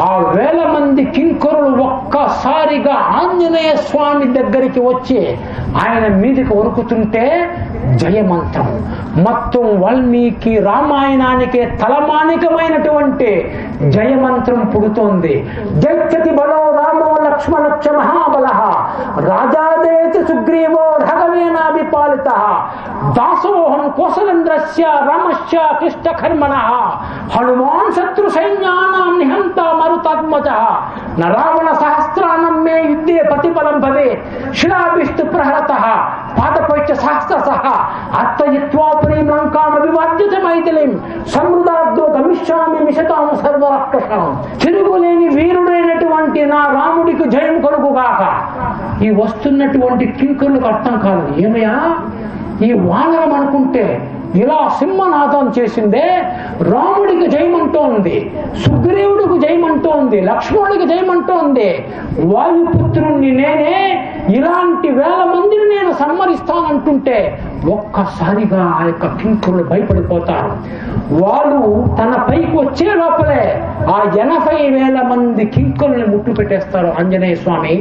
ఆ 1000 మంది కింకరులు ఒక్కసారిగా ఆంజనేయ స్వామి దగ్గరికి వచ్చి ఆయన మీదకి వరుకుతుంటే జయమంత్రం మొత్తం వాల్మీకి రామాయణానికే తలమానికమైనటువంటి జయమంత్రం పుడుతోంది. జైత్యతి బలో రామో లక్ష్మణక్ష మహాబల రాజాదేతి సుగ్రీవో రఘవేనాభిపాలిత దాసోహం కోసలేంద్రస్య రామస్య కృష్ణకర్మణ హనుమాన్ శత్రు సైన్యానాం నిహంత మరుతాత్మజ నరావణ సహస్రానం మే యుద్ధే ప్రతిఫలం భవే శిలాభిష్టు ప్రహరత పాదపైచ సహస్రసః అత్తయిత్వాపురీం లంకామభివాద్యత మైథిలీం సమృద్ధార్థో గమిష్యామి మిషతాం సర్వరక్షణం. తిరుగులేని వీరుడైనటువంటి నా రాముడికి జయం కలుగుగాక. ఈ వస్తున్నటువంటి కింకరులకు అర్థం కాదు. ఏమయ్యా ఈ వానరం అనుకుంటే ఇలా సింహనాదం చేసిందే, రాముడికి జయమంటోంది, సుగ్రీవుడికి జయమంటోంది, లక్ష్మణుడికి జయమంటోంది, వాయుపుత్రుణ్ణి నేనే ఇలాంటి 1000 మందిని నేను సంహరిస్తానంటుంటే ఒక్కసారిగా ఆ యొక్క కింకరులు భయపడిపోతారు. వాళ్ళు తన పైకి వచ్చే లోపలే ఆ 80,000 మంది కింకరుల్ని ముట్టు పెట్టేస్తారు ఆంజనేయ స్వామి.